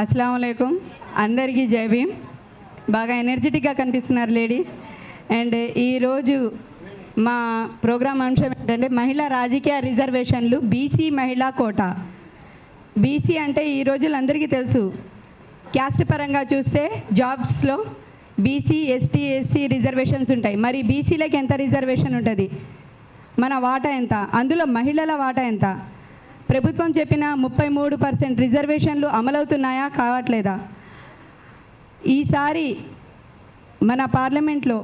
అస్సలాము అలైకుం. అందరికీ జై భీమ్. బాగా ఎనర్జెటిక్గా కనిపిస్తున్నారు లేడీస్. అండ్ ఈరోజు మా ప్రోగ్రామ్ అంశం ఏంటంటే మహిళా రాజకీయ రిజర్వేషన్లు, బీసీ మహిళా కోటా. బీసీ అంటే ఈ రోజులు అందరికీ తెలుసు, క్యాస్ట్ పరంగా చూస్తే జాబ్స్లో బీసీ, ఎస్టీ, ఎస్సీ రిజర్వేషన్స్ ఉంటాయి. మరి బీసీలకి ఎంత రిజర్వేషన్ ఉంటుంది, మన వాటా ఎంత, అందులో మహిళల వాటా ఎంత? ప్రభుత్వం చెప్పిన 33% రిజర్వేషన్లు అమలవుతున్నాయా, కావట్లేదా? ఈసారి మన పార్లమెంట్లో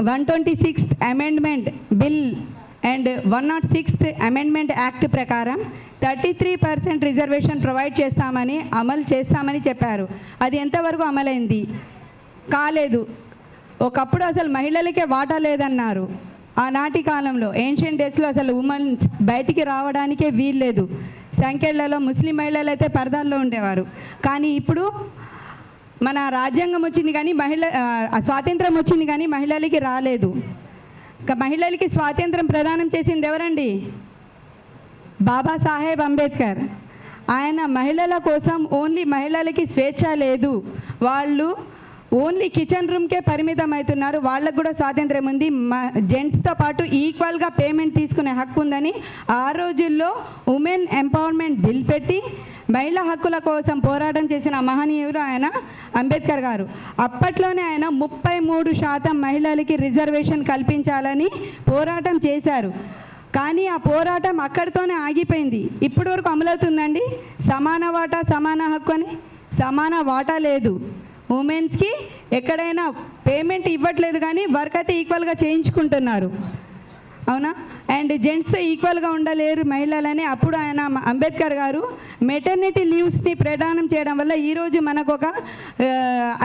126th amendment bill and 106th amendment act ప్రకారం 33% రిజర్వేషన్ ప్రొవైడ్ చేస్తామని, అమలు చేస్తామని చెప్పారు. అది ఎంతవరకు అమలైంది? కాలేదు. ఒకప్పుడు అసలు మహిళలకే వాటా లేదన్నారు. ఆనాటి కాలంలో ఏన్షియన్ డేస్లో అసలు ఉమెన్ బయటికి రావడానికే వీల్లేదు. సంఖ్యలలో ముస్లిం మహిళలు అయితే పరదాల్లో ఉండేవారు. కానీ ఇప్పుడు మన రాజ్యాంగం వచ్చింది కానీ స్వాతంత్రం వచ్చింది కానీ మహిళలకి రాలేదు. మహిళలకి స్వాతంత్రం ప్రదానం చేసింది ఎవరండి? బాబాసాహెబ్ అంబేద్కర్. ఆయన మహిళల కోసం ఓన్లీ మహిళలకి స్వేచ్ఛ లేదు, వాళ్ళు ఓన్లీ కిచెన్ రూమ్కే పరిమితం అవుతున్నారు, వాళ్ళకు కూడా స్వాతంత్రం ఉంది, జెంట్స్తో పాటు ఈక్వల్గా పేమెంట్ తీసుకునే హక్కు ఉందని ఆ రోజుల్లో ఉమెన్ ఎంపవర్మెంట్ బిల్ పెట్టి మహిళా హక్కుల కోసం పోరాటం చేసిన మహనీయుడు ఆయన అంబేద్కర్ గారు. అప్పట్లోనే ఆయన 33% మహిళలకి రిజర్వేషన్ కల్పించాలని పోరాటం చేశారు. కానీ ఆ పోరాటం అక్కడితోనే ఆగిపోయింది. ఇప్పటి వరకు అమలవుతుందండి సమాన వాటా, సమాన హక్కు అని? సమాన వాటా లేదు. ఉమెన్స్కి ఎక్కడైనా పేమెంట్ ఇవ్వట్లేదు కానీ వర్క్ అయితే ఈక్వల్గా చేయించుకుంటున్నారు, అవునా? అండ్ జెంట్స్ ఈక్వల్గా ఉండలేరు మహిళలని అప్పుడు ఆయన అంబేద్కర్ గారు మెటర్నిటీ లీవ్స్ని ప్రదానం చేయడం వల్ల ఈరోజు మనకు ఒక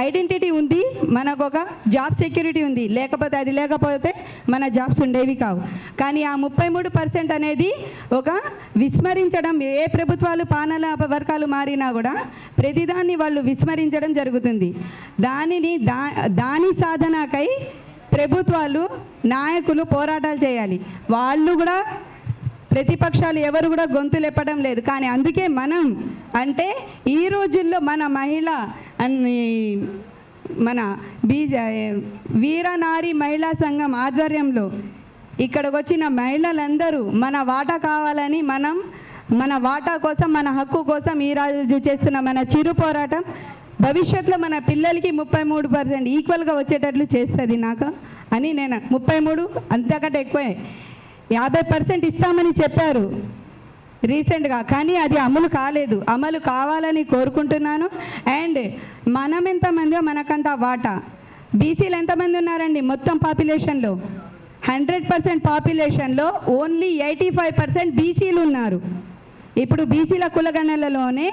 ఐడెంటిటీ ఉంది, మనకు ఒక జాబ్ సెక్యూరిటీ ఉంది. లేకపోతే అది లేకపోతే మన జాబ్స్ ఉండేవి కావు. కానీ ఆ 33% అనేది ఒక విస్మరించడం, ఏ ప్రభుత్వాలు పాలన వర్గాలు మారినా కూడా ప్రతిదాన్ని వాళ్ళు విస్మరించడం జరుగుతుంది. దాని సాధనకై ప్రభుత్వాలు, నాయకులు పోరాటాలు చేయాలి. వాళ్ళు కూడా, ప్రతిపక్షాలు ఎవరు కూడా గొంతు లేపడం లేదు. కానీ అందుకే మనం అంటే ఈ రోజుల్లో మన మహిళ మన వీరనారి మహిళా సంఘం ఆధ్వర్యంలో ఇక్కడికి వచ్చిన మహిళలందరూ మన వాటా కావాలని, మన వాటా కోసం, మన హక్కు కోసం ఈరోజు చేస్తున్న మన చిరు పోరాటం భవిష్యత్తులో మన పిల్లలకి 33% ఈక్వల్గా వచ్చేటట్లు చేస్తుంది నాకు అని నేను 33 అంతకంటే ఎక్కువే 50% ఇస్తామని చెప్పారు రీసెంట్గా. కానీ అది అమలు కాలేదు. అమలు కావాలని కోరుకుంటున్నాను. అండ్ మనం ఎంతమందో మనకంత వాటా. బీసీలు ఎంతమంది ఉన్నారండి మొత్తం పాపులేషన్లో? 100% పాపులేషన్లో ఓన్లీ 85% బీసీలు ఉన్నారు. ఇప్పుడు బీసీల కులగణనలోనే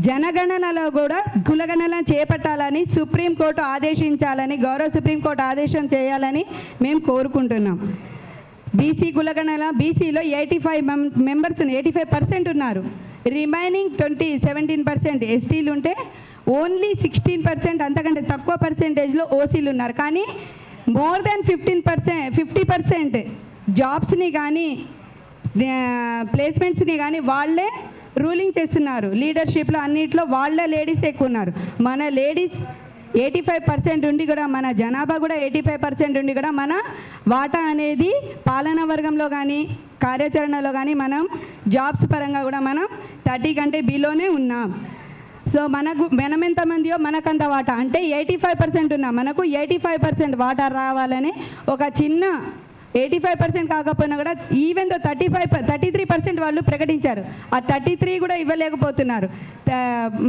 జనగణనలో కూడా కులగణన చేపట్టాలని సుప్రీంకోర్టు ఆదేశించాలని, గౌరవ సుప్రీంకోర్టు ఆదేశం చేయాలని మేము కోరుకుంటున్నాం. బీసీ కులగణన, బీసీలో 85 మెంబర్స్ 85% ఉన్నారు. రిమైనింగ్ 17% ఎస్టీలు ఉంటే ఓన్లీ 16%, అంతకంటే తక్కువ పర్సెంటేజ్లో ఓసీలు ఉన్నారు. కానీ మోర్ దెన్ 50% జాబ్స్ని కానీ ప్లేస్మెంట్స్ని కానీ వాళ్ళే రూలింగ్ చేస్తున్నారు. లీడర్షిప్లో అన్నిట్లో వాళ్ళే లేడీస్ ఎక్కువ ఉన్నారు. మన లేడీస్ 85% ఉండి కూడా, మన జనాభా కూడా 85% ఉండి కూడా మన వాటా అనేది పాలనా వర్గంలో కానీ కార్యాచరణలో కానీ మనం జాబ్స్ పరంగా కూడా మనం 30 కంటే బిలోనే ఉన్నాం. సో మనం ఎంతమందియో మనకంత వాటా అంటే 85% ఉన్నాం. మనకు 85% వాటా రావాలని ఒక చిన్న 85% కాకపోయినా కూడా ఈవెన్ 33% వాళ్ళు ప్రకటించారు. ఆ 33 కూడా ఇవ్వలేకపోతున్నారు.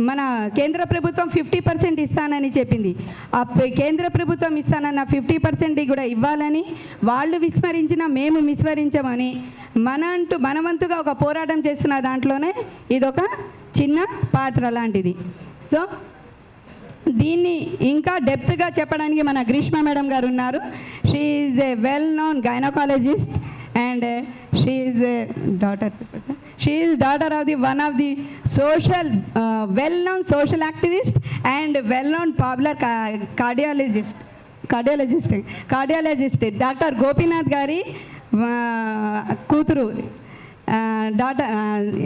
మన కేంద్ర ప్రభుత్వం 50% ఇస్తానని చెప్పింది. ఆ కేంద్ర ప్రభుత్వం ఇస్తానన్న 50% కూడా ఇవ్వాలని వాళ్ళు విస్మరించినా మేము విస్మరించమని మన వంతుగా ఒక పోరాటం చేస్తున్న దాంట్లోనే ఇదొక చిన్న పాత్ర లాంటిది. సో దీన్ని ఇంకా డెప్త్గా చెప్పడానికి మన గ్రీష్మ మేడం గారు ఉన్నారు. She is a well known gynaecologist and she is daughter of the one of the social well known social activist and well known popular cardiologist doctor Gopinath గారి కూతురు డాక్టర్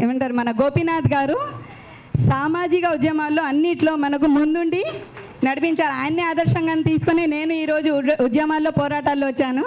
ఏమంటారు మన గోపీనాథ్ గారు సామాజిక ఉద్యమాల్లో అన్నిట్లో మనకు ముందుండి నడిపించారు. ఆయన్నే ఆదర్శంగా తీసుకొని నేను ఈరోజు ఉద్యమాల్లో పోరాటాల్లో వచ్చాను.